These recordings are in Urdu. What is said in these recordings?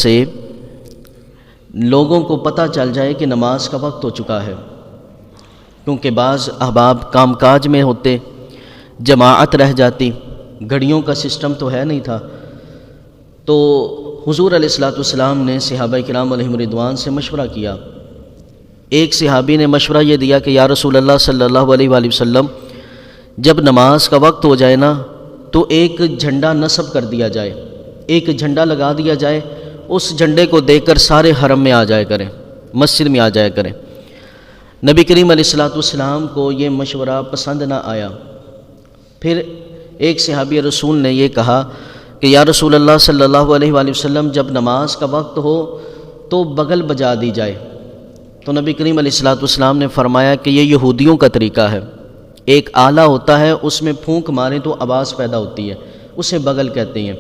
سے لوگوں کو پتہ چل جائے کہ نماز کا وقت ہو چکا ہے، کیونکہ بعض احباب کام کاج میں ہوتے، جماعت رہ جاتی، گھڑیوں کا سسٹم تو ہے نہیں تھا، تو حضور علیہ الصلوۃ والسلام نے صحابہ کرام علیہم رضوان سے مشورہ کیا۔ ایک صحابی نے مشورہ یہ دیا کہ یا رسول اللہ صلی اللہ علیہ وآلہ وسلم، جب نماز کا وقت ہو جائے نا تو ایک جھنڈا نصب کر دیا جائے، ایک جھنڈا لگا دیا جائے، اس جھنڈے کو دیکھ کر سارے حرم میں آ جایا کریں، مسجد میں آ جایا کریں۔ نبی کریم علیہ الصلوۃ والسلام کو یہ مشورہ پسند نہ آیا۔ پھر ایک صحابی رسول نے یہ کہا کہ یا رسول اللہ صلی اللہ علیہ وآلہ وسلم، جب نماز کا وقت ہو تو بغل بجا دی جائے۔ تو نبی کریم علیہ الصلوۃ والسلام نے فرمایا کہ یہ یہودیوں کا طریقہ ہے، ایک آلہ ہوتا ہے، اس میں پھونک ماریں تو آواز پیدا ہوتی ہے، اسے بغل کہتے ہیں۔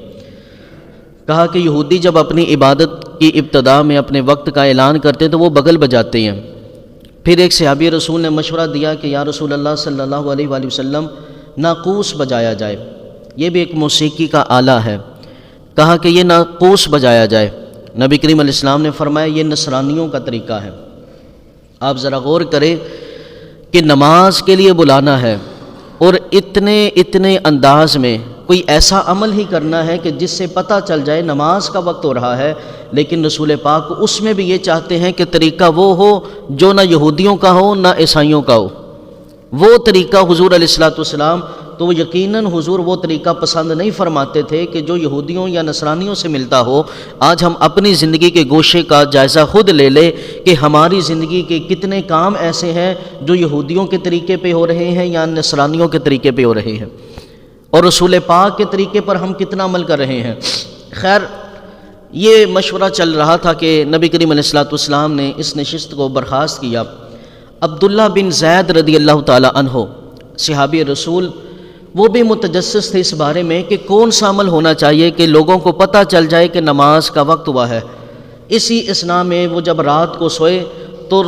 کہا کہ یہودی جب اپنی عبادت کی ابتدا میں اپنے وقت کا اعلان کرتے ہیں تو وہ بغل بجاتے ہیں۔ پھر ایک صحابی رسول نے مشورہ دیا کہ یا رسول اللہ صلی اللہ علیہ وآلہ وسلم، ناقوس بجایا جائے، یہ بھی ایک موسیقی کا آلہ ہے۔ کہا کہ یہ ناقوس بجایا جائے۔ نبی کریم علیہ السلام نے فرمایا یہ نصرانیوں کا طریقہ ہے۔ آپ ذرا غور کریں کہ نماز کے لیے بلانا ہے اور اتنے انداز میں کوئی ایسا عمل ہی کرنا ہے کہ جس سے پتہ چل جائے نماز کا وقت ہو رہا ہے، لیکن رسول پاک اس میں بھی یہ چاہتے ہیں کہ طریقہ وہ ہو جو نہ یہودیوں کا ہو نہ عیسائیوں کا ہو، وہ طریقہ حضور علیہ الصلوۃ والسلام، تو یقیناً حضور وہ طریقہ پسند نہیں فرماتے تھے کہ جو یہودیوں یا نصرانیوں سے ملتا ہو۔ آج ہم اپنی زندگی کے گوشے کا جائزہ خود لے لیں کہ ہماری زندگی کے کتنے کام ایسے ہیں جو یہودیوں کے طریقے پہ ہو رہے ہیں یا نصرانیوں کے طریقے پہ ہو رہے ہیں، اور رسول پاک کے طریقے پر ہم کتنا عمل کر رہے ہیں۔ خیر، یہ مشورہ چل رہا تھا کہ نبی کریم علیہ الصلوۃ والسلام نے اس نشست کو برخاست کیا۔ عبداللہ بن زید رضی اللہ تعالی عنہ صحابی رسول، وہ بھی متجسس تھے اس بارے میں کہ کون سا عمل ہونا چاہیے کہ لوگوں کو پتہ چل جائے کہ نماز کا وقت ہوا ہے۔ اسی اثناء میں وہ جب رات کو سوئے تو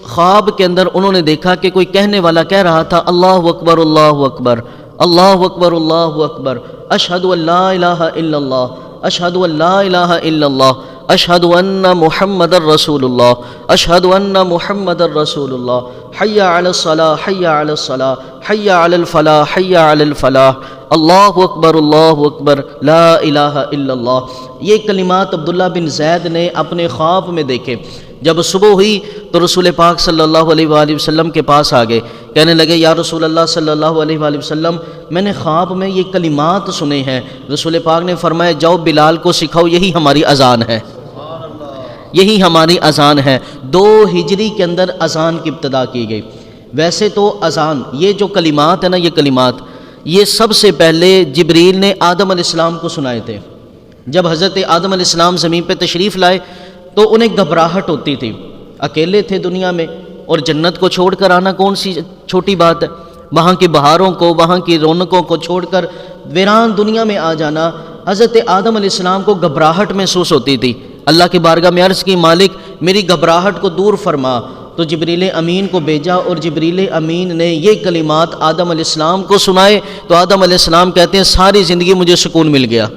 خواب کے اندر انہوں نے دیکھا کہ کوئی کہنے والا کہہ رہا تھا اللہ اکبر اللہ اکبر اللہ اکبر اللہ اکبر، اشہد ان لا الہ الا اللہ، اشہد ان لا الہ الا اللہ، اشہد ان محمد الرسول اللہ، اشہد ان محمد الرسول اللہ، حی علی الصلاۃ حی علی الصلاۃ حی علی الفلاح حی علی الفلاح، اللہ اکبر لا الہ الا اللہ۔ یہ کلمات عبداللہ بن زید نے اپنے خواب میں دیکھے۔ جب صبح ہوئی تو رسول پاک صلی اللہ علیہ وآلہ وسلم کے پاس آ گئے، کہنے لگے یا رسول اللہ صلی اللہ علیہ وآلہ وسلم، میں نے خواب میں یہ کلمات سنے ہیں۔ رسول پاک نے فرمایا جاؤ بلال کو سکھاؤ، یہی ہماری اذان ہے، یہی ہماری اذان ہے۔ 2 ہجری کے اندر اذان کی ابتدا کی گئی۔ ویسے تو اذان، یہ جو کلمات ہیں نا، یہ کلمات یہ سب سے پہلے جبریل نے آدم علیہ السلام کو سنائے تھے۔ جب حضرت آدم علیہ السلام زمین پہ تشریف لائے تو انہیں گھبراہٹ ہوتی تھی، اکیلے تھے دنیا میں، اور جنت کو چھوڑ کر آنا کون سی چھوٹی بات ہے، وہاں کی بہاروں کو، وہاں کی رونقوں کو چھوڑ کر ویران دنیا میں آ جانا۔ حضرت آدم علیہ السلام کو گھبراہٹ محسوس ہوتی تھی۔ اللہ کی بارگاہ میں عرض کی مالک میری گھبراہٹ کو دور فرما، تو جبریل امین کو بھیجا اور جبریل امین نے یہ کلمات آدم علیہ السلام کو سنائے تو آدم علیہ السلام کہتے ہیں ساری زندگی مجھے سکون مل گیا۔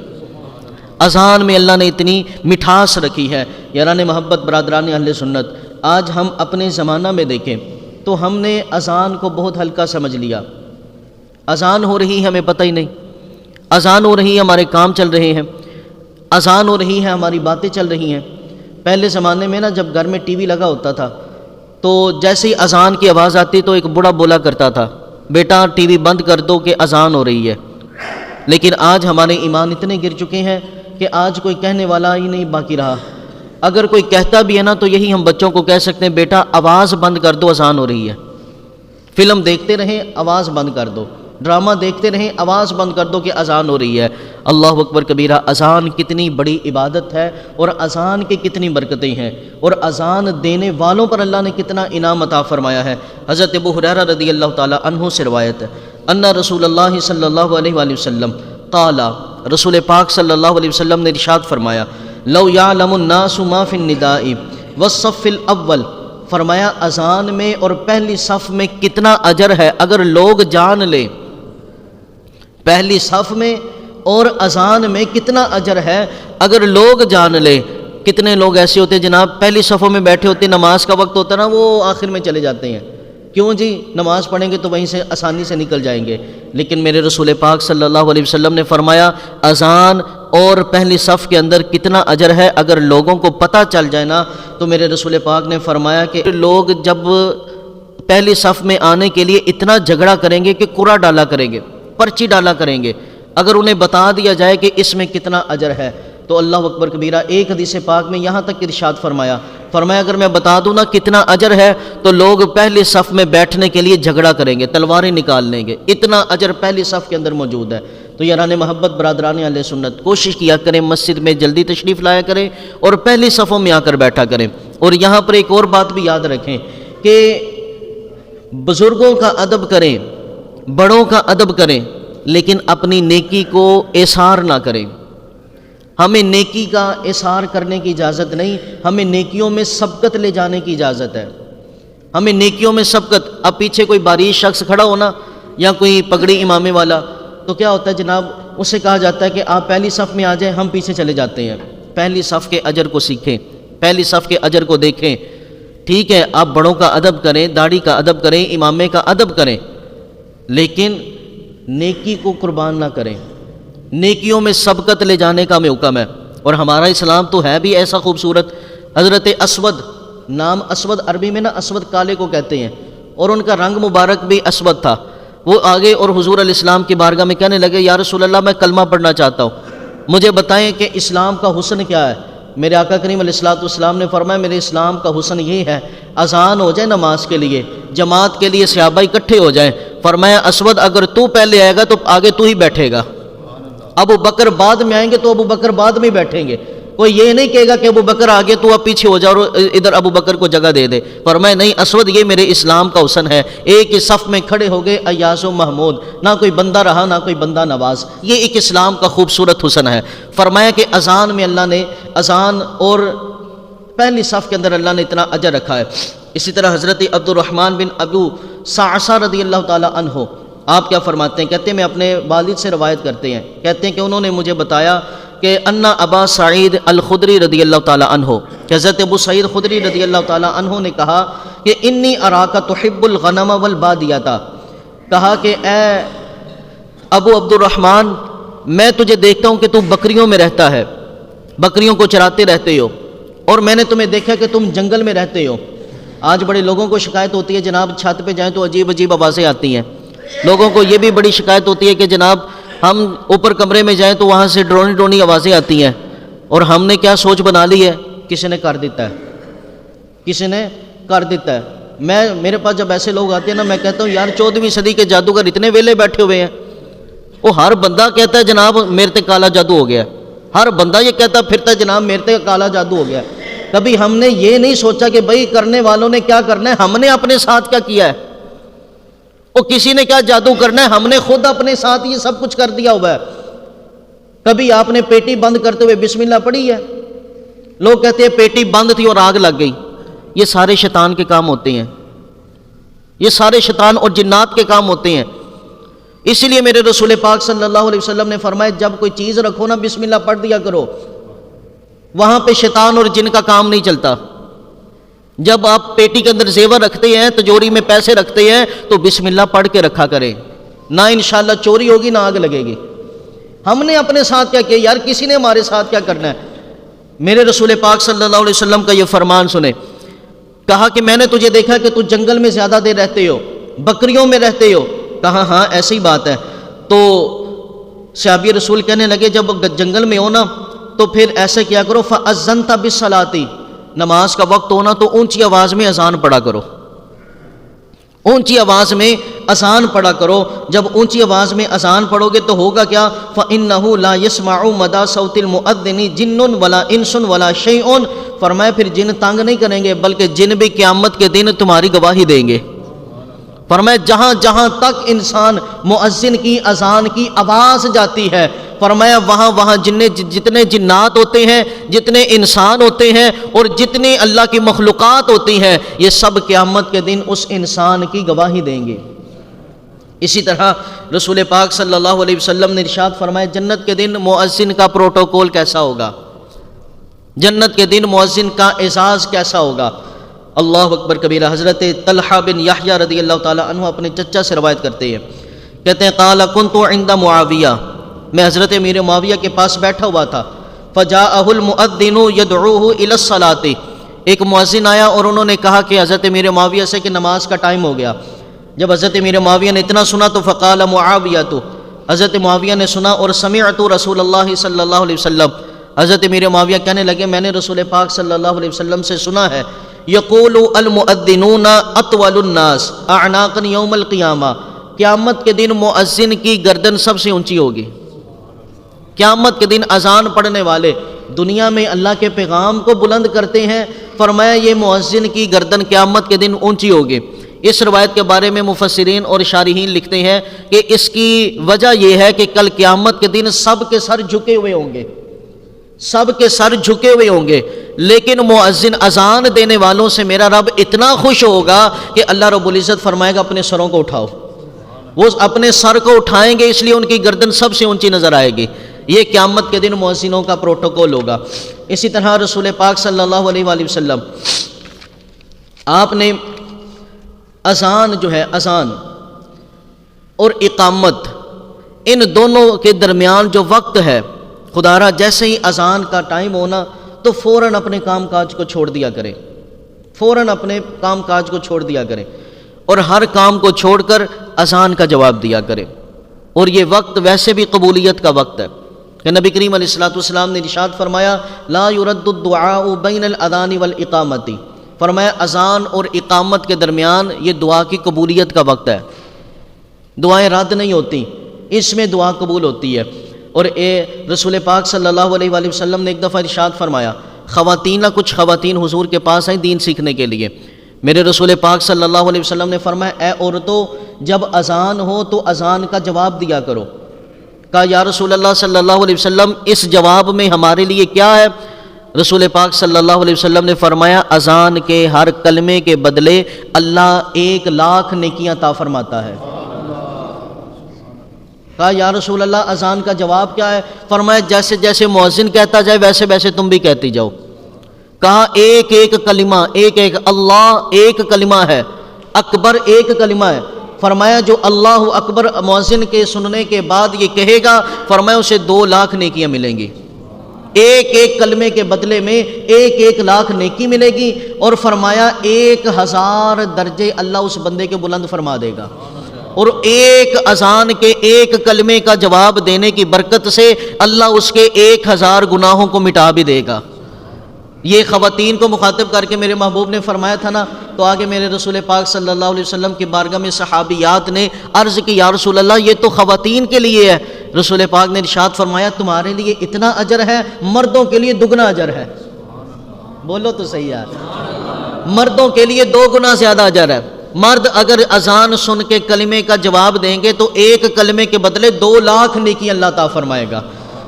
اذان میں اللہ نے اتنی مٹھاس رکھی ہے۔ یاران محبت، برادران اہل سنت، آج ہم اپنے زمانہ میں دیکھیں تو ہم نے اذان کو بہت ہلکا سمجھ لیا۔ اذان ہو رہی ہے ہمیں پتہ ہی نہیں، اذان ہو رہی ہے ہمارے کام چل رہے ہیں، اذان ہو رہی ہے ہماری باتیں چل رہی ہیں۔ پہلے زمانے میں نا جب گھر میں ٹی وی لگا ہوتا تھا تو جیسے ہی اذان کی آواز آتی تو ایک بوڑھا بولا کرتا تھا بیٹا ٹی وی بند کر دو کہ اذان ہو رہی ہے۔ لیکن آج ہمارے ایمان اتنے گر چکے ہیں کہ آج کوئی کہنے والا ہی نہیں باقی رہا۔ اگر کوئی کہتا بھی ہے نا تو یہی ہم بچوں کو کہہ سکتے ہیں بیٹا آواز بند کر دو اذان ہو رہی ہے۔ فلم دیکھتے رہیں آواز بند کر دو، ڈرامہ دیکھتے رہیں آواز بند کر دو کہ اذان ہو رہی ہے۔ اللہ اکبر کبیرہ، اذان کتنی بڑی عبادت ہے اور اذان کی کتنی برکتیں ہیں، اور اذان دینے والوں پر اللہ نے کتنا انعام عطا فرمایا ہے۔ حضرت ابو ہریرہ رضی اللہ تعالی عنہ سے روایت ہے ان رسول اللہ صلی اللہ علیہ وآلہ وسلم قال، رسول پاک صلی اللہ علیہ وسلم نے ارشاد فرمایا لو یعلم الناس ما فی النداء والصف الاول، فرمایا اذان میں اور پہلی صف میں کتنا اجر ہے اگر لوگ جان لیں، پہلی صف میں اور اذان میں کتنا اجر ہے اگر لوگ جان لیں کتنے لوگ ایسے ہوتے ہیں جناب پہلی صفوں میں بیٹھے ہوتے ہیں، نماز کا وقت ہوتا ہے نا وہ آخر میں چلے جاتے ہیں، کیوں جی نماز پڑھیں گے تو وہیں سے آسانی سے نکل جائیں گے۔ لیکن میرے رسول پاک صلی اللہ علیہ وسلم نے فرمایا اذان اور پہلی صف کے اندر کتنا اجر ہے، اگر لوگوں کو پتہ چل جائے نا تو میرے رسول پاک نے فرمایا کہ لوگ جب پہلی صف میں آنے کے لیے اتنا جھگڑا کریں گے کہ قرعہ ڈالا کریں گے، پرچی ڈالا کریں گے، اگر انہیں بتا دیا جائے کہ اس میں کتنا اجر ہے تو اللہ اکبر کبیرہ۔ ایک حدیث پاک میں یہاں تک ارشاد فرمایا اگر میں بتا دوں نا کتنا اجر ہے تو لوگ پہلی صف میں بیٹھنے کے لیے جھگڑا کریں گے، تلواریں نکال لیں گے، اتنا اجر پہلی صف کے اندر موجود ہے۔ تو یاران محبت، برادران اہل سنت، کوشش کیا کریں مسجد میں جلدی تشریف لایا کریں اور پہلی صفوں میں آ کر بیٹھا کریں۔ اور یہاں پر ایک اور بات بھی یاد رکھیں کہ بزرگوں کا ادب کریں، بڑوں کا ادب کریں، لیکن اپنی نیکی کو ایثار نہ کریں۔ ہمیں نیکی کا ایثار کرنے کی اجازت نہیں، ہمیں نیکیوں میں سبقت لے جانے کی اجازت ہے، ہمیں نیکیوں میں سبقت۔ اب پیچھے کوئی باریک شخص کھڑا ہونا یا کوئی پگڑی امامے والا تو کیا ہوتا ہے جناب، اسے کہا جاتا ہے کہ آپ پہلی صف میں آ جائیں، ہم پیچھے چلے جاتے ہیں۔ پہلی صف کے اجر کو سیکھیں، پہلی صف کے اجر کو دیکھیں۔ ٹھیک ہے آپ بڑوں کا ادب کریں، داڑھی کا ادب کریں، امامے کا ادب کریں، لیکن نیکی کو قربان نہ کریں۔ نیکیوں میں سبقت لے جانے کا ہمیں حکم ہے، اور ہمارا اسلام تو ہے بھی ایسا خوبصورت۔ حضرت اسود، نام اسود عربی میں نا اسود کالے کو کہتے ہیں، اور ان کا رنگ مبارک بھی اسود تھا۔ وہ آگے اور حضور علیہ السلام کی بارگاہ میں کہنے لگے یا رسول اللہ میں کلمہ پڑھنا چاہتا ہوں، مجھے بتائیں کہ اسلام کا حسن کیا ہے۔ میرے آقا کریم علیہ السلام نے فرمایا میرے اسلام کا حسن یہ ہے اذان ہو جائے نماز کے لیے، جماعت کے لیے صحابہ اکٹھے ہو جائیں۔ فرمایا اسود اگر تو پہلے آئے گا تو آگے تو ہی بیٹھے گا، ابو بکر بعد میں آئیں گے تو ابو بکر بعد میں بیٹھیں گے، کوئی یہ نہیں کہے گا کہ ابو بکر آگے تو اب پیچھے ہو جا اور ادھر ابو بکر کو جگہ دے دے۔ فرمایا نہیں اسود یہ میرے اسلام کا حسن ہے، ایک ہی صف میں کھڑے ہو گئے ایاز و محمود، نہ کوئی بندہ رہا نہ کوئی بندہ نواز، یہ ایک اسلام کا خوبصورت حسن ہے۔ فرمایا کہ اذان میں اللہ نے اذان اور پہلی صف کے اندر اللہ نے اتنا اجر رکھا ہے۔ اسی طرح حضرت عبد الرحمن بن ابو صعصع رضی اللہ تعالی عنہ آپ کیا فرماتے ہیں، کہتے ہیں میں اپنے والد سے روایت کرتے ہیں، کہتے ہیں کہ انہوں نے مجھے بتایا کہ ان ابا سعید الخدری رضی اللہ تعالی عنہ، کہ حضرت ابو سعید خدری رضی اللہ تعالی عنہ نے کہا کہ انی اراک تحب الغنم والبادیۃ، کہا کہ اے ابو عبد الرحمن میں تجھے دیکھتا ہوں کہ تو بکریوں میں رہتا ہے، بکریوں کو چراتے رہتے ہو، اور میں نے تمہیں دیکھا کہ تم جنگل میں رہتے ہو۔ آج بڑے لوگوں کو شکایت ہوتی ہے جناب چھت پہ جائیں تو عجیب عجیب آوازیں آتی ہیں، لوگوں کو یہ بھی بڑی شکایت ہوتی ہے کہ جناب ہم اوپر کمرے میں جائیں تو وہاں سے ڈرونی ڈرونی آوازیں آتی ہیں، اور ہم نے کیا سوچ بنا لی ہے، کسی نے کر دیتا ہے، کسی نے کر دیتا ہے۔ میرے پاس جب ایسے لوگ آتے ہیں نا میں کہتا ہوں یار 14ویں صدی کے جادوگر اتنے ویلے بیٹھے ہوئے ہیں، وہ ہر بندہ کہتا ہے جناب میرے تے کالا جادو ہو گیا، ہر بندہ یہ کہتا پھرتا ہے جناب میرے تے کالا جادو ہو گیا۔ کبھی ہم نے یہ نہیں سوچا کہ بھائی کرنے والوں نے کیا کرنا ہے، ہم نے اپنے ساتھ کیا کیا ہے، وہ کسی نے کیا جادو کرنا ہے، ہم نے خود اپنے ساتھ یہ سب کچھ کر دیا ہوا ہے۔ کبھی آپ نے پیٹی بند کرتے ہوئے بسم اللہ پڑھی ہے؟ لوگ کہتے ہیں پیٹی بند تھی اور آگ لگ گئی، یہ سارے شیطان کے کام ہوتے ہیں، یہ سارے شیطان اور جنات کے کام ہوتے ہیں۔ اسی لیے میرے رسول پاک صلی اللہ علیہ وسلم نے فرمایا جب کوئی چیز رکھو نا بسم اللہ پڑھ دیا کرو، وہاں پہ شیطان اور جن کا کام نہیں چلتا۔ جب آپ پیٹی کے اندر زیور رکھتے ہیں، تجوری میں پیسے رکھتے ہیں تو بسم اللہ پڑھ کے رکھا کریں، نہ انشاءاللہ چوری ہوگی نہ آگ لگے گی۔ ہم نے اپنے ساتھ کیا کیا یار، کسی نے ہمارے ساتھ کیا کرنا ہے۔ میرے رسول پاک صلی اللہ علیہ وسلم کا یہ فرمان سنیں، کہا کہ میں نے تجھے دیکھا کہ تو جنگل میں زیادہ دیر رہتے ہو، بکریوں میں رہتے ہو، کہا ہاں ایسی بات ہے۔ تو صحابی رسول کہنے لگے جب جنگل میں ہو نا تو پھر ایسے کیا کرو فَأَذَّنْتَ بِالصَّلَاةِ، نماز کا وقت ہونا تو اونچی آواز میں اذان پڑھا کرو، اونچی آواز میں اذان پڑھا کرو۔ جب اونچی آواز میں اذان پڑھو گے تو ہوگا کیا، فَإِنَّهُ لَا يَسْمَعُ مَدَى صَوْتِ الْمُؤَذِّنِ جِنٌّ وَلَا إِنسٌ وَلَا شَيْءٌ، فرمایا پھر جن تنگ نہیں کریں گے بلکہ جن بھی قیامت کے دن تمہاری گواہی دیں گے۔ فرمایا جہاں جہاں تک انسان مؤذن کی اذان کی آواز جاتی ہے، فرمایا وہاں وہاں جتنے جنات ہوتے ہیں، جتنے انسان ہوتے ہیں اور جتنے اللہ کی مخلوقات ہوتی ہیں، یہ سب قیامت کے دن اس انسان کی گواہی دیں گے۔ اسی طرح رسول پاک صلی اللہ علیہ وسلم نے ارشاد فرمایا جنت کے دن مؤذن کا پروٹوکول کیسا ہوگا۔ جنت کے دن مؤذن کا اعزاز کیسا ہوگا؟ اللہ اکبر کبیرہ۔ حضرت طلحہ بن یحییٰ رضی اللہ تعالیٰ عنہ اپنے چچا سے روایت کرتے ہیں، کہتے ہیں قال کنت عند معاویہ، میں حضرت امیر معاویہ کے پاس بیٹھا ہوا تھا، فجاءہ المؤذن یدعوہ الی الصلاۃ، ایک مؤذن آیا اور انہوں نے کہا کہ حضرت امیر معاویہ سے کہ نماز کا ٹائم ہو گیا۔ جب حضرت امیر معاویہ نے اتنا سنا تو فقال معاویہ، تو حضرت معاویہ نے سنا اور سمعت رسول اللہ صلی اللہ علیہ وسلم، حضرت امیر معاویہ کہنے لگے میں نے رسول پاک صلی اللہ علیہ وسلم سے سنا ہے، یقول المؤذنون اطول الناس اعناقا یوم القیامہ، قیامت کے دن مؤذن کی گردن سب سے اونچی ہوگی۔ قیامت کے دن اذان پڑھنے والے دنیا میں اللہ کے پیغام کو بلند کرتے ہیں، فرمایا یہ مؤذن کی گردن قیامت کے دن اونچی ہوگی۔ اس روایت کے بارے میں مفسرین اور شارحین لکھتے ہیں کہ اس کی وجہ یہ ہے کہ کل قیامت کے دن سب کے سر جھکے ہوئے ہوں گے، سب کے سر جھکے ہوئے ہوں گے، لیکن مؤذن اذان دینے والوں سے میرا رب اتنا خوش ہوگا کہ اللہ رب العزت فرمائے گا اپنے سروں کو اٹھاؤ۔ وہ اپنے سر کو اٹھائیں گے، اس لیے ان کی گردن سب سے اونچی نظر آئے گی۔ یہ قیامت کے دن مؤذنوں کا پروٹوکول ہوگا۔ اسی طرح رسول پاک صلی اللہ علیہ وآلہ وسلم آپ نے اذان جو ہے، اذان اور اقامت، ان دونوں کے درمیان جو وقت ہے، خدا را جیسے ہی اذان کا ٹائم ہونا تو فوراً اپنے کام کاج کو چھوڑ دیا کریں، فوراً اپنے کام کاج کو چھوڑ دیا کریں اور ہر کام کو چھوڑ کر اذان کا جواب دیا کریں۔ اور یہ وقت ویسے بھی قبولیت کا وقت ہے کہ نبی کریم علیہ الصلوۃ والسلام نے ارشاد فرمایا لا يرد الدعاء بین الاذان والاقامۃ، فرمایا اذان اور اقامت کے درمیان یہ دعا کی قبولیت کا وقت ہے، دعائیں رد نہیں ہوتی، اس میں دعا قبول ہوتی ہے۔ اور رسول پاک صلی اللہ علیہ وآلہ وسلم نے ایک دفعہ ارشاد فرمایا، کچھ خواتین حضور کے پاس آئیں دین سیکھنے کے لیے، میرے رسول پاک صلی اللہ علیہ وسلم نے فرمایا اے عورتوں جب اذان ہو تو اذان کا جواب دیا کرو۔ کہا یا رسول اللہ صلی اللہ علیہ وسلم اس جواب میں ہمارے لیے کیا ہے؟ رسول پاک صلی اللہ علیہ وسلم نے فرمایا اذان کے ہر کلمے کے بدلے اللہ 1,00,000 نیکیاں عطا فرماتا ہے۔ کہا یا رسول اللہ اذان کا جواب کیا ہے؟ فرمایا جیسے جیسے مؤذن کہتا جائے ویسے ویسے تم بھی کہتی جاؤ۔ کہا ایک ایک کلمہ، ایک ایک، اللہ ایک کلمہ ہے، اکبر ایک کلمہ ہے۔ فرمایا جو اللہ اکبر مؤذن کے سننے کے بعد یہ کہے گا، فرمایا اسے 2,00,000 نیکیاں ملیں گی، ایک ایک کلمے کے بدلے میں 1,00,000 نیکی ملے گی، اور فرمایا 1,000 درجے اللہ اس بندے کے بلند فرما دے گا، اور ایک اذان کے ایک کلمے کا جواب دینے کی برکت سے اللہ اس کے 1,000 گناہوں کو مٹا بھی دے گا۔ یہ خواتین کو مخاطب کر کے میرے محبوب نے فرمایا تھا نا، تو آگے میرے رسول پاک صلی اللہ علیہ وسلم کی بارگاہ میں صحابیات نے عرض کی یا رسول اللہ یہ تو خواتین کے لیے ہے۔ رسول پاک نے ارشاد فرمایا تمہارے لیے اتنا اجر ہے، مردوں کے لیے 2 گنا اجر ہے۔ بولو تو صحیح ہے، مردوں کے لیے 2 گنا زیادہ اجر ہے۔ مرد اگر اذان سن کے کلمے کا جواب دیں گے تو ایک کلمے کے بدلے 2,00,000 نیکی اللہ عطا فرمائے گا۔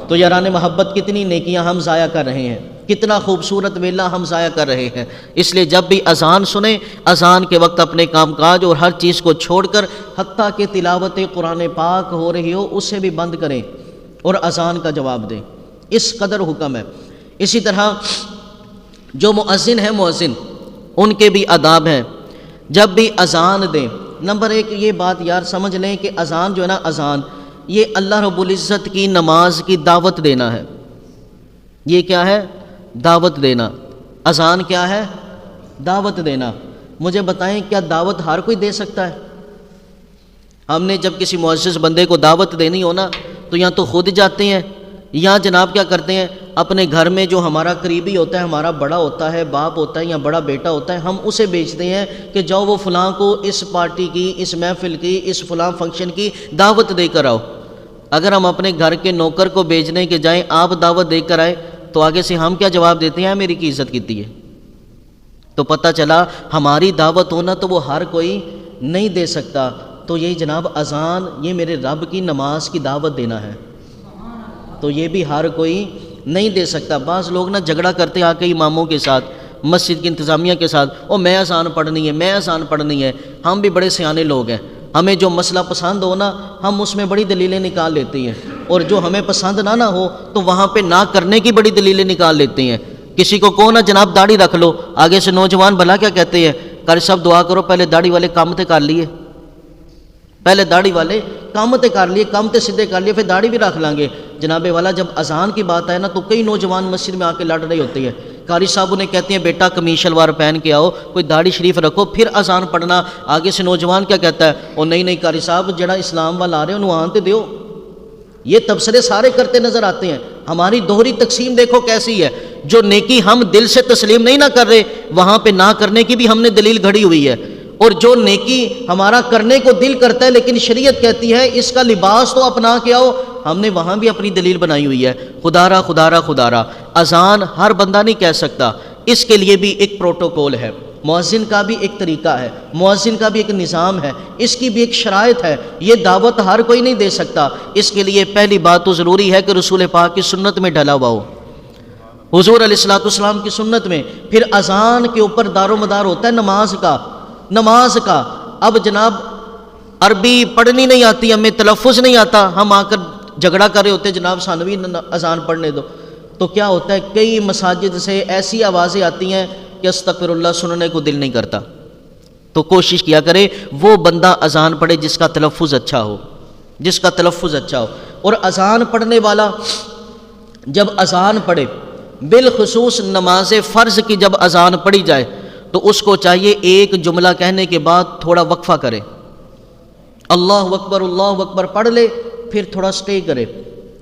تو یاران محبت کتنی نیکیاں ہم ضائع کر رہے ہیں، کتنا خوبصورت ویلا ہم ضائع کر رہے ہیں۔ اس لیے جب بھی اذان سنیں، اذان کے وقت اپنے کام کاج اور ہر چیز کو چھوڑ کر حتیٰ کہ تلاوت قرآن پاک ہو رہی ہو اسے بھی بند کریں اور اذان کا جواب دیں، اس قدر حکم ہے۔ اسی طرح جو مؤذن ہیں، مؤذن ان کے بھی آداب ہیں۔ جب بھی اذان دیں، نمبر 1 یہ بات یار سمجھ لیں کہ اذان جو ہے نا، اذان یہ اللہ رب العزت کی نماز کی دعوت دینا ہے۔ یہ کیا ہے؟ دعوت دینا۔ اذان کیا ہے؟ دعوت دینا۔ مجھے بتائیں کیا دعوت ہر کوئی دے سکتا ہے؟ ہم نے جب کسی معزز بندے کو دعوت دینی ہو نا تو یا تو خود جاتے ہیں یا جناب کیا کرتے ہیں، اپنے گھر میں جو ہمارا قریبی ہوتا ہے، ہمارا بڑا ہوتا ہے، باپ ہوتا ہے یا بڑا بیٹا ہوتا ہے، ہم اسے بھیجتے ہیں کہ جاؤ وہ فلاں کو اس پارٹی کی، اس محفل کی، اس فلاں فنکشن کی دعوت دے کر آؤ۔ اگر ہم اپنے گھر کے نوکر کو بھیجنے کے جائیں آپ دعوت دے کر آئے تو آگے سے ہم کیا جواب دیتے ہیں؟ میری کی عزت کیتی ہے۔ تو پتہ چلا ہماری دعوت ہونا تو وہ ہر کوئی نہیں دے سکتا۔ تو یہ جناب اذان یہ میرے رب کی نماز کی دعوت دینا ہے، تو یہ بھی ہر کوئی نہیں دے سکتا۔ بعض لوگ نا جھگڑا کرتے آ کے اماموں کے ساتھ، مسجد کی انتظامیہ کے ساتھ، او میں اذان پڑھنی ہے، میں اذان پڑھنی ہے۔ ہم بھی بڑے سیانے لوگ ہیں، ہمیں جو مسئلہ پسند ہو نا ہم اس میں بڑی دلیلیں نکال لیتے ہیں، اور جو ہمیں پسند نہ ہو تو وہاں پہ نہ کرنے کی بڑی دلیلیں نکال لیتے ہیں۔ کسی کو کہو نا جناب داڑھی رکھ لو، آگے سے نوجوان بھلا کیا کہتے ہیں، قاری صاحب دعا کرو پہلے داڑھی والے کام تے کر لیے، پہلے داڑھی والے کام تے کر لیے، کام تے سیدھے کر لیے، پھر داڑھی بھی رکھ لیں گے۔ جناب والا جب اذان کی بات آئے نا تو کئی نوجوان مسجد میں آ کے لڑ رہے ہوتے ہیں، قاری صاحب انہیں کہتے ہیں بیٹا قمیص شلوار پہن کے آؤ، کوئی داڑھی شریف رکھو پھر اذان پڑھنا۔ آگے سے نوجوان کیا کہتا ہے، او نہیں قاری صاحب جڑا اسلام والا آ رہے انہوں آن تے دیو۔ یہ تبصرے سارے کرتے نظر آتے ہیں۔ ہماری دوہری تقسیم دیکھو کیسی ہے، جو نیکی ہم دل سے تسلیم نہیں نہ کر رہے وہاں پہ نہ کرنے کی بھی ہم نے دلیل گھڑی ہوئی ہے، اور جو نیکی ہمارا کرنے کو دل کرتا ہے لیکن شریعت کہتی ہے اس کا لباس تو اپنا کے آؤ، ہم نے وہاں بھی اپنی دلیل بنائی ہوئی ہے۔ خدا را اذان ہر بندہ نہیں کہہ سکتا، اس کے لیے بھی ایک پروٹوکول ہے، مؤذن کا بھی ایک طریقہ ہے، مؤذن کا بھی ایک نظام ہے، اس کی بھی ایک شرائط ہے، یہ دعوت ہر کوئی نہیں دے سکتا۔ اس کے لیے پہلی بات تو ضروری ہے کہ رسول پاک کی سنت میں ڈھلا ہوا ہو، حضور علیہ الصلوۃ والسلام کی سنت میں۔ پھر اذان کے اوپر دار و مدار ہوتا ہے نماز کا۔ اب جناب عربی پڑھنی نہیں آتی، ہمیں تلفظ نہیں آتا، ہم آ کر جھگڑا کر رہے ہوتے جناب سانو بھی اذان پڑھنے دو، تو کیا ہوتا ہے کئی مساجد سے ایسی آوازیں آتی ہیں کہ استغفر اللہ سننے کو دل نہیں کرتا۔ تو کوشش کیا کرے وہ بندہ اذان پڑھے جس کا تلفظ اچھا ہو، اور اذان پڑھنے والا جب اذان پڑھے، بالخصوص نماز فرض کی جب اذان پڑھی جائے تو اس کو چاہیے ایک جملہ کہنے کے بعد تھوڑا وقفہ کرے، اللہ اکبر پڑھ لے، پھر تھوڑا سٹے کرے۔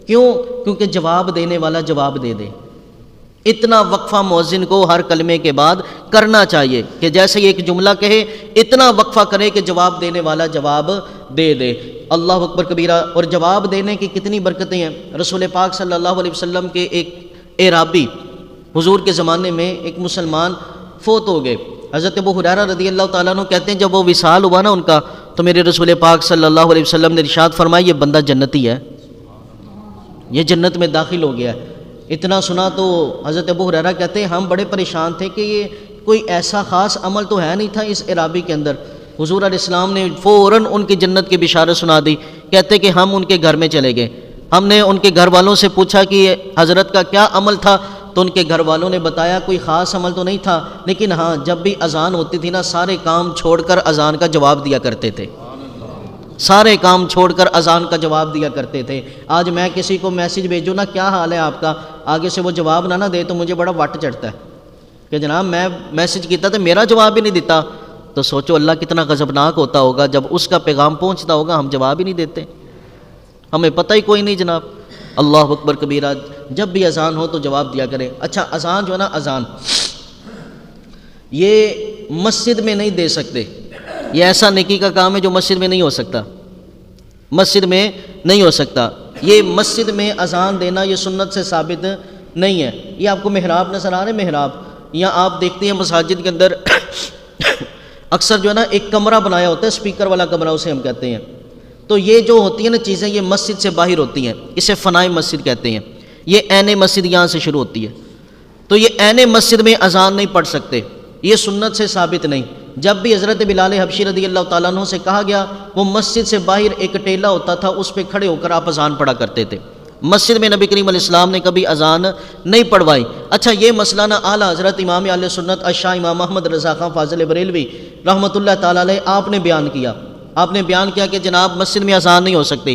کیونکہ جواب دینے والا جواب دے دے۔ اتنا وقفہ مؤذن کو ہر کلمے کے بعد کرنا چاہیے کہ جیسے ایک جملہ کہے اتنا وقفہ کرے کہ جواب دینے والا جواب دے دے۔ اللہ اکبر کبیرہ۔ اور جواب دینے کی کتنی برکتیں ہیں۔ رسول پاک صلی اللہ علیہ وسلم کے ایک اعرابی، حضور کے زمانے میں ایک مسلمان فوت ہو گئے۔ حضرت ابو ہریرہ رضی اللہ تعالیٰ عنہ کہتے ہیں جب وہ وصال ہوا نا ان کا، تو میرے رسول پاک صلی اللہ علیہ وسلم نے ارشاد فرمایا یہ بندہ جنتی ہے، یہ جنت میں داخل ہو گیا ہے۔ اتنا سنا تو حضرت ابو ہریرہ کہتے ہیں ہم بڑے پریشان تھے کہ یہ کوئی ایسا خاص عمل تو ہے نہیں تھا اس اعرابی کے اندر۔ حضور علیہ السلام نے فوراً ان کی جنت کی بشارت سنا دی۔ کہتے کہ ہم ان کے گھر میں چلے گئے، ہم نے ان کے گھر والوں سے پوچھا کہ حضرت کا کیا عمل تھا، تو ان کے گھر والوں نے بتایا کوئی خاص عمل تو نہیں تھا، لیکن ہاں جب بھی اذان ہوتی تھی نا سارے کام چھوڑ کر اذان کا جواب دیا کرتے تھے، سارے کام چھوڑ کر اذان کا جواب دیا کرتے تھے۔ آج میں کسی کو میسج بھیجوں نا کیا حال ہے آپ کا، آگے سے وہ جواب نہ دے تو مجھے بڑا وٹ چڑھتا ہے کہ جناب میں میسج کیتا تو میرا جواب ہی نہیں دیتا، تو سوچو اللہ کتنا غضبناک ہوتا ہوگا جب اس کا پیغام پہنچتا ہوگا ہم جواب ہی نہیں دیتے، ہمیں پتہ ہی کوئی نہیں جناب۔ اللہ اکبر کبیرہ۔ جب بھی اذان ہو تو جواب دیا کرے۔ اچھا اذان جو ہے نا، اذان یہ مسجد میں نہیں دے سکتے، یہ ایسا نیکی کا کام ہے جو مسجد میں نہیں ہو سکتا، مسجد میں نہیں ہو سکتا۔ یہ مسجد میں اذان دینا یہ سنت سے ثابت نہیں ہے۔ یہ آپ کو محراب نظر آ رہے ہیں، محراب، یا آپ دیکھتے ہیں مساجد کے اندر اکثر جو ہے نا ایک کمرہ بنایا ہوتا ہے، سپیکر والا کمرہ اسے ہم کہتے ہیں۔ تو یہ جو ہوتی ہیں نا چیزیں یہ مسجد سے باہر ہوتی ہیں، اسے فنائے مسجد کہتے ہیں۔ یہ عین مسجد یہاں سے شروع ہوتی ہے، تو یہ عین مسجد میں اذان نہیں پڑھ سکتے، یہ سنت سے ثابت نہیں۔ جب بھی حضرت بلال حبشی رضی اللہ تعالیٰ عنہ سے کہا گیا، وہ مسجد سے باہر ایک ٹیلہ ہوتا تھا اس پہ کھڑے ہو کر آپ اذان پڑھا کرتے تھے۔ مسجد میں نبی کریم علیہ السلام نے کبھی اذان نہیں پڑھوائی۔ اچھا یہ مسئلہ نا اعلیٰ حضرت امام اہل سنت الشاہ امام احمد رضا خان فاضل بریلوی رحمۃ اللہ تعالیٰ علیہ آپ نے بیان کیا کہ جناب مسجد میں اذان نہیں ہو سکتی۔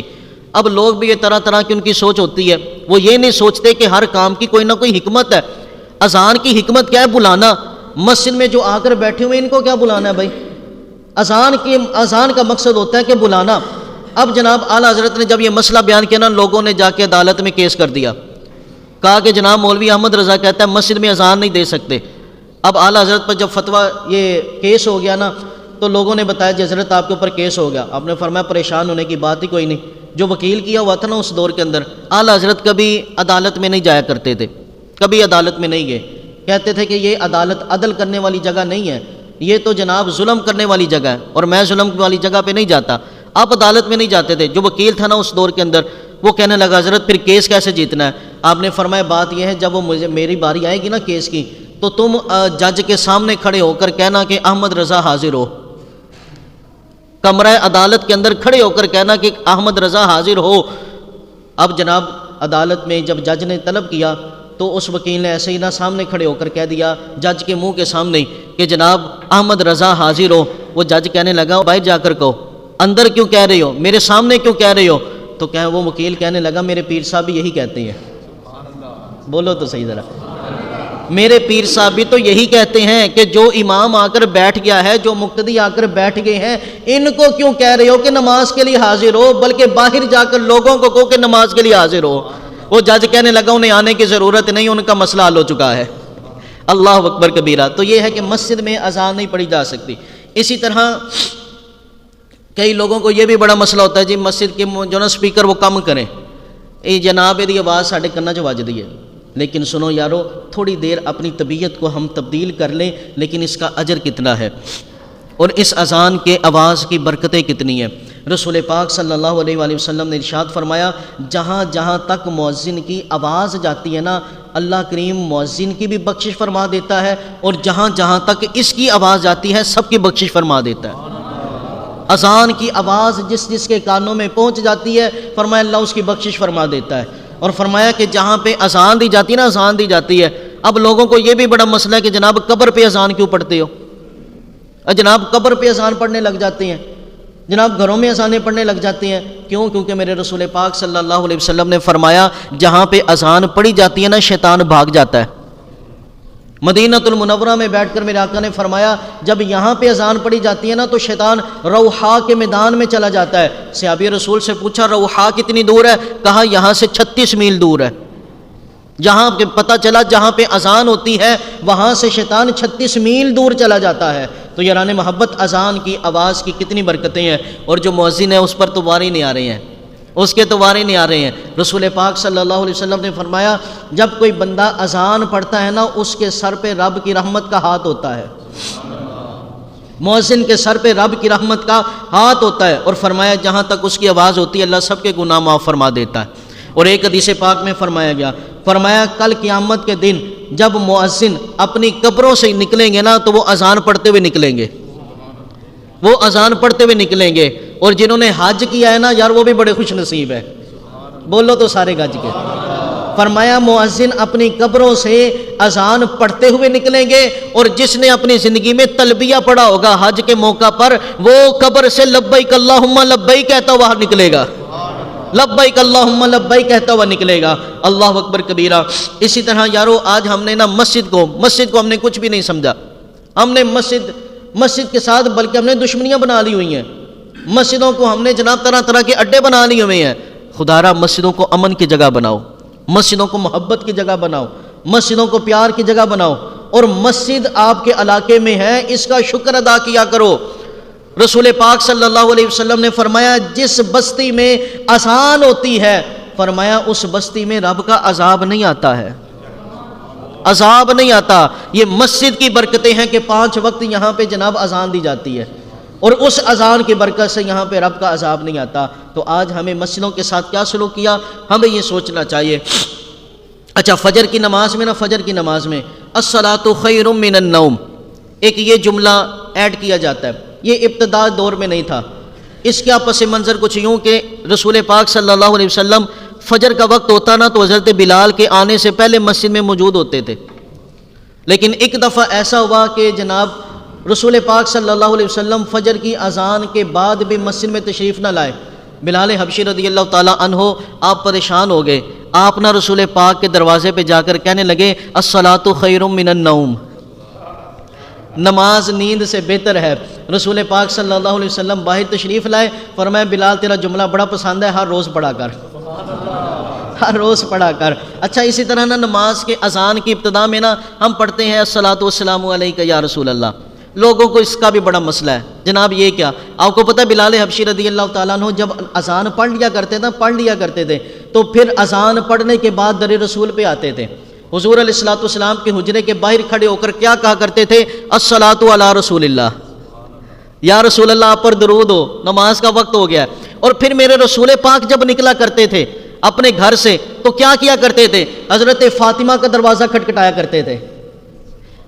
اب لوگ بھی یہ طرح طرح کی ان کی سوچ ہوتی ہے، وہ یہ نہیں سوچتے کہ ہر کام کی کوئی نہ کوئی حکمت ہے۔ اذان کی حکمت کیا ہے؟ بلانا۔ مسجد میں جو آ کر بیٹھے ہوئے ان کو کیا بلانا ہے بھائی؟ اذان کا مقصد ہوتا ہے کہ بلانا۔ اب جناب اعلیٰ حضرت نے جب یہ مسئلہ بیان کیا نا، لوگوں نے جا کے عدالت میں کیس کر دیا، کہا کہ جناب مولوی احمد رضا کہتا ہے مسجد میں اذان نہیں دے سکتے۔ اب اعلیٰ حضرت پر جب فتویٰ یہ کیس ہو گیا نا، تو لوگوں نے بتایا کہ حضرت آپ کے اوپر کیس ہو گیا۔ آپ نے فرمایا پریشان ہونے کی بات ہی کوئی نہیں، جو وکیل کیا ہوا تھا نا اس دور کے اندر، اعلیٰ حضرت کبھی عدالت میں نہیں جایا کرتے تھے، کبھی عدالت میں نہیں گئے، کہتے تھے کہ یہ عدالت عدل کرنے والی جگہ نہیں ہے، یہ تو جناب ظلم کرنے والی جگہ ہے، اور میں ظلم والی جگہ پہ نہیں جاتا۔ آپ عدالت میں نہیں جاتے تھے۔ جو وکیل تھا نا اس دور کے اندر، وہ کہنے لگا حضرت پھر کیس کیسے جیتنا ہے؟ آپ نے فرمایا بات یہ ہے جب وہ میری باری آئے گی نا کیس کی، تو تم جج کے سامنے کھڑے ہو کر کہنا کہ احمد رضا حاضر ہو، کمرہ عدالت کے اندر کھڑے ہو کر کہنا کہ احمد رضا حاضر ہو۔ اب جناب عدالت میں جب جج نے طلب کیا تو اس وکیل نے ایسے ہی نہ سامنے کھڑے ہو کر کہہ دیا جج کے منہ کے سامنے کہ جناب احمد رضا حاضر ہو. وہ جج کہنے لگا باہر جا کر کہو, اندر کیوں کہہ رہے ہو, میرے سامنے کیوں کہہ رہے ہو؟ تو وہ وکیل کہنے لگا میرے پیر صاحب بھی یہی کہتے ہیں. بولو تو صحیح ذرا. میرے پیر صاحب بھی تو یہی کہتے ہیں کہ جو امام آ کر بیٹھ گیا ہے, جو مقتدی آ کر بیٹھ گئے ہیں, ان کو کیوں کہہ رہے ہو کہ نماز کے لیے حاضر ہو, بلکہ باہر جا کر لوگوں کو کہو کہ نماز کے لیے حاضر ہو. وہ جج کہنے لگا انہیں آنے کی ضرورت نہیں, ان کا مسئلہ حل ہو چکا ہے. اللہ اکبر کبیرہ. تو یہ ہے کہ مسجد میں اذان نہیں پڑھی جا سکتی. اسی طرح کئی لوگوں کو یہ بھی بڑا مسئلہ ہوتا ہے جی مسجد کے جو نا سپیکر وہ کم کریں, جناب یہ آواز ساڈے کنا چ وجدی ہے. لیکن سنو یارو, تھوڑی دیر اپنی طبیعت کو ہم تبدیل کر لیں, لیکن اس کا اجر کتنا ہے اور اس اذان کے آواز کی برکتیں کتنی ہیں. رسول پاک صلی اللہ علیہ وآلہ وسلم نے ارشاد فرمایا جہاں جہاں تک مؤذن کی آواز جاتی ہے نا, اللہ کریم مؤذن کی بھی بخشش فرما دیتا ہے, اور جہاں جہاں تک اس کی آواز جاتی ہے سب کی بخشش فرما دیتا ہے. اذان کی آواز جس جس کے کانوں میں پہنچ جاتی ہے فرمایا اللہ اس کی بخشش فرما دیتا ہے. اور فرمایا کہ جہاں پہ اذان دی جاتی ہے نا, اذان دی جاتی ہے. اب لوگوں کو یہ بھی بڑا مسئلہ ہے کہ جناب قبر پہ اذان کیوں پڑھتے ہو؟ جناب قبر پہ اذان پڑھنے لگ جاتے ہیں, جناب گھروں میں اذانیں پڑھنے لگ جاتے ہیں. کیوں؟ کیونکہ میرے رسول پاک صلی اللہ علیہ وسلم نے فرمایا جہاں پہ اذان پڑھی جاتی ہے نا شیطان بھاگ جاتا ہے. مدینہ المنورہ میں بیٹھ کر میرے آقا نے فرمایا جب یہاں پہ اذان پڑھی جاتی ہے نا تو شیطان روحا کے میدان میں چلا جاتا ہے. صحابی رسول سے پوچھا روحا کتنی دور ہے؟ کہا یہاں سے 36 میل دور ہے. جہاں پہ پتہ چلا جہاں پہ اذان ہوتی ہے وہاں سے شیطان 36 میل دور چلا جاتا ہے. تو یاران محبت اذان کی آواز کی کتنی برکتیں ہیں, اور جو مؤذن ہے اس پر تو وارے نہیں آ رہے ہیں, اس کے تو وارے نہیں آ رہے ہیں. رسول پاک صلی اللہ علیہ وسلم نے فرمایا جب کوئی بندہ اذان پڑھتا ہے نا اس کے سر پہ رب کی رحمت کا ہاتھ ہوتا ہے. مؤذن کے سر پہ رب کی رحمت کا ہاتھ ہوتا ہے, اور فرمایا جہاں تک اس کی آواز ہوتی ہے اللہ سب کے گناہ معاف فرما دیتا ہے. اور ایک حدیث پاک میں فرمایا گیا, فرمایا کل قیامت کے دن جب مؤذن اپنی قبروں سے نکلیں گے نا تو وہ اذان پڑھتے ہوئے نکلیں گے, وہ اذان پڑھتے ہوئے نکلیں گے. اور جنہوں نے حج کیا ہے نا یار وہ بھی بڑے خوش نصیب ہے. بولو تو سارے گج کے. فرمایا مؤذن اپنی قبروں سے اذان پڑھتے ہوئے نکلیں گے, اور جس نے اپنی زندگی میں تلبیہ پڑھا ہوگا حج کے موقع پر وہ قبر سے لبیک اللہم لبیک کہتا ہوا نکلے گا, لبیک اللہم لبیک کہتا ہوا نکلے گا. اللہ اکبر کبیرہ. اسی طرح یارو آج ہم نے نا مسجد کو ہم نے کچھ بھی نہیں سمجھا. ہم نے مسجد کے ساتھ بلکہ ہم نے دشمنیاں بنا لی ہوئی ہیں. مسجدوں کو ہم نے جناب طرح طرح کے اڈے بنا لیے ہوئے ہیں. خدارا مسجدوں کو امن کی جگہ بناؤ, مسجدوں کو محبت کی جگہ بناؤ, مسجدوں کو پیار کی جگہ بناؤ, اور مسجد آپ کے علاقے میں ہے اس کا شکر ادا کیا کرو. رسول پاک صلی اللہ علیہ وسلم نے فرمایا جس بستی میں اذان ہوتی ہے فرمایا اس بستی میں رب کا عذاب نہیں آتا ہے, عذاب نہیں آتا. یہ مسجد کی برکتیں ہیں کہ 5 وقت یہاں پہ جناب اذان دی جاتی ہے, اور اس اذان کی برکت سے یہاں پہ رب کا عذاب نہیں آتا. تو آج ہمیں مسجدوں کے ساتھ کیا سلوک کیا, ہمیں یہ سوچنا چاہیے. اچھا فجر کی نماز میں فجر کی نماز میں الصلاۃ خیر من النوم ایک یہ جملہ ایڈ کیا جاتا ہے. یہ ابتداء دور میں نہیں تھا. اس کا پس منظر کچھ یوں کہ رسول پاک صلی اللہ علیہ وسلم فجر کا وقت ہوتا نا تو حضرت بلال کے آنے سے پہلے مسجد میں موجود ہوتے تھے. لیکن ایک دفعہ ایسا ہوا کہ جناب رسول پاک صلی اللہ علیہ وسلم فجر کی اذان کے بعد بھی مسجد میں تشریف نہ لائے. بلال حبشی رضی اللہ تعالیٰ عنہ آپ پریشان ہو گئے. آپ نہ رسول پاک کے دروازے پہ جا کر کہنے لگے الصلاۃ خیر من النوم, نماز نیند سے بہتر ہے. رسول پاک صلی اللہ علیہ وسلم باہر تشریف لائے, فرمایا بلال تیرا جملہ بڑا پسند ہے, ہر روز پڑھا کر, ہر روز پڑھا کر. اچھا اسی طرح نا نماز کے اذان کی ابتدا میں نا ہم پڑھتے ہیں الصلاۃ والسلام علیک یا رسول اللہ. لوگوں کو اس کا بھی بڑا مسئلہ ہے جناب. یہ کیا آپ کو پتہ ہے بلال حبشی رضی اللہ تعالیٰ عنہ جب اذان پڑھ لیا کرتے تھے تو پھر اذان پڑھنے کے بعد در رسول پہ آتے تھے. حضور علیہ الصلوۃ والسلام کے حجرے کے باہر کھڑے ہو کر کیا کہا کرتے تھے, الصلاۃ علی رسول اللہ, یا رسول اللہ آپ پر درود ہو, نماز کا وقت ہو گیا. اور پھر میرے رسول پاک جب نکلا کرتے تھے اپنے گھر سے تو کیا کیا کرتے تھے, حضرت فاطمہ کا دروازہ کھٹکھٹایا کرتے تھے.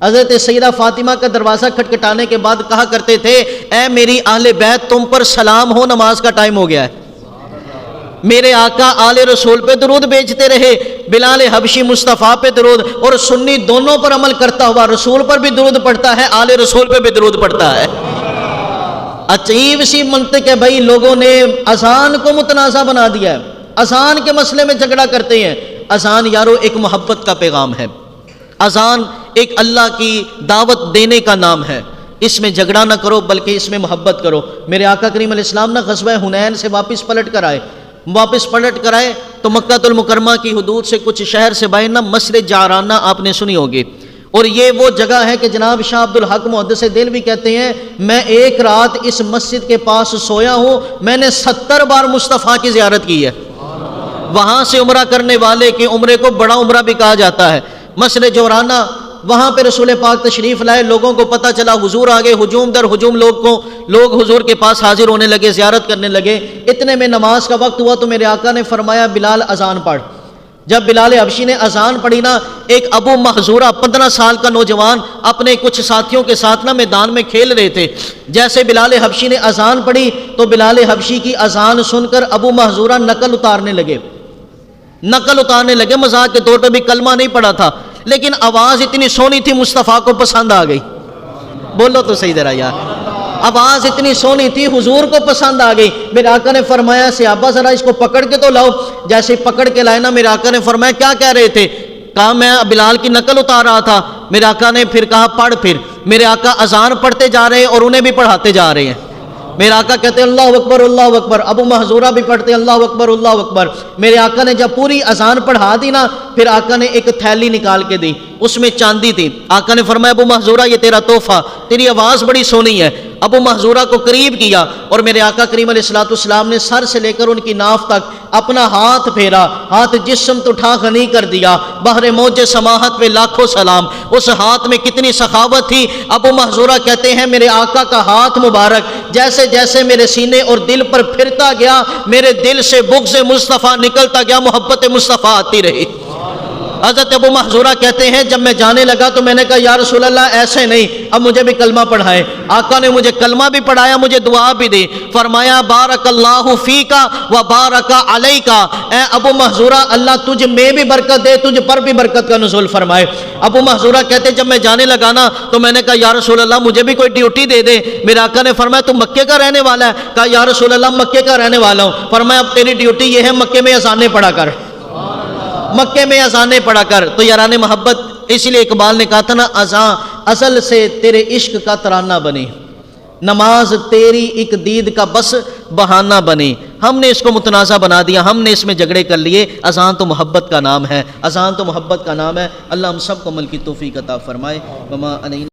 حضرت سیدہ فاطمہ کا دروازہ کھٹکھٹانے کے بعد کہا کرتے تھے اے میری اہل بیت تم پر سلام ہو, نماز کا ٹائم ہو گیا ہے. میرے آقا آل رسول پہ درود بھیجتے رہے. بلال حبشی مصطفیٰ پہ درود، اور سنی دونوں پر عمل کرتا ہوا رسول پر بھی درود پڑھتا ہے، آل رسول پہ بھی درود پڑھتا ہے۔ عجیب سی منطق ہے بھائی، لوگوں نے اذان کو متنازع بنا دیا ہے، اذان کے مسئلے میں جھگڑا کرتے ہیں۔ اذان یارو ایک محبت کا پیغام ہے، اذان ایک اللہ کی دعوت دینے کا نام ہے، اس میں جھگڑا نہ کرو بلکہ اس میں محبت کرو۔ میرے آقا کریم علیہ السلام نہ غزوہ حنین سے واپس پلٹ کر آئے تو مکہ المکرمہ کی حدود سے کچھ شہر سے باہر نہ مسجد جعرانہ آپ نے سنی ہوگی، اور یہ وہ جگہ ہے کہ جناب شاہ عبد الحق محدث دہلوی کہتے ہیں میں ایک رات اس مسجد کے پاس سویا ہوں، میں نے 70 بار مصطفیٰ کی زیارت کی ہے۔ وہاں سے عمرہ کرنے والے کے عمرے کو بڑا عمرہ بھی کہا جاتا ہے۔ مسجد جعرانہ، وہاں پہ رسول پاک تشریف لائے، لوگوں کو پتہ چلا حضور آگے، ہجوم در ہجوم لوگ حضور کے پاس حاضر ہونے لگے، زیارت کرنے لگے۔ اتنے میں نماز کا وقت ہوا تو میرے آقا نے فرمایا بلال اذان پڑھ۔ جب بلال حبشی نے اذان پڑھی نا، ایک ابو محذورہ 15 سال کا نوجوان اپنے کچھ ساتھیوں کے ساتھ نا میدان میں کھیل رہے تھے، جیسے بلال حبشی نے اذان پڑھی تو بلال حبشی کی اذان سن کر ابو محذورہ نقل اتارنے لگے، مذاق کے طور پہ بھی کلمہ نہیں پڑھا تھا، لیکن آواز اتنی سونی تھی مصطفیٰ کو پسند آ گئی۔ بولو تو صحیح ذرا یار، آواز اتنی سونی تھی حضور کو پسند آ گئی۔ میرے آقا نے فرمایا صحابہ ذرا اس کو پکڑ کے تو لاؤ۔ جیسے پکڑ کے لائے نا، میرے آقا نے فرمایا کیا کہہ رہے تھے؟ کہا میں بلال کی نقل اتار رہا تھا۔ میرے آقا نے پھر کہا پڑھ۔ پھر میرے آقا اذان پڑھتے جا رہے ہیں اور انہیں بھی پڑھاتے جا رہے ہیں۔ میرے آقا کہتے ہیں اللہ اکبر اللہ اکبر، ابو محذورہ بھی پڑھتے اللہ اکبر اللہ اکبر۔ میرے آقا نے جب پوری اذان پڑھا دی نا، پھر آقا نے ایک تھیلی نکال کے دی، اس میں چاندی تھی۔ آقا نے فرمایا ابو محذورہ یہ تیرا تحفہ، تیری آواز بڑی سونی ہے۔ ابو محذورہ کو قریب کیا اور میرے آقا کریم علیہ السلام نے سر سے لے کر ان کی ناف تک اپنا ہاتھ پھیرا، ہاتھ جسم تو اٹھا غنی کر دیا۔ بحر موج سماحت پہ لاکھوں سلام، اس ہاتھ میں کتنی سخاوت تھی۔ ابو محذورہ کہتے ہیں میرے آقا کا ہاتھ مبارک جیسے جیسے میرے سینے اور دل پر پھرتا گیا، میرے دل سے بغض مصطفیٰ نکلتا گیا، محبت مصطفیٰ آتی رہی۔ حضرت ابو محذورہ کہتے ہیں جب میں جانے لگا تو میں نے کہا یا رسول اللہ ایسے نہیں، اب مجھے بھی کلمہ پڑھائے۔ آقا نے مجھے کلمہ بھی پڑھایا، مجھے دعا بھی دی۔ فرمایا بارک اللہ فیکا و بارک علیکا، اے ابو محذورہ اللہ تجھ میں بھی برکت دے، تجھ پر بھی برکت کا نزول فرمائے۔ ابو محذورہ کہتے جب میں جانے لگا نا تو میں نے کہا یا رسول اللہ مجھے بھی کوئی ڈیوٹی دے دے۔ میرے آقا نے فرمایا تو مکے کا رہنے والا ہے؟ کہا یا رسول اللہ مکے کا رہنے والا ہوں۔ فرمایا اب تیری ڈیوٹی یہ ہے مکے میں اذانیں پڑھا کر، مکے میں اذانیں پڑھا کر۔ تو یاران محبت، اس لیے اقبال نے کہا تھا نا اذان اصل سے تیرے عشق کا ترانہ بنی، نماز تیری ایک دید کا بس بہانہ بنی۔ ہم نے اس کو متنازع بنا دیا، ہم نے اس میں جھگڑے کر لیے۔ اذان تو محبت کا نام ہے، اذان تو محبت کا نام ہے۔ اللہ ہم سب کو عمل کی توفیق عطا فرمائے۔ وما علینا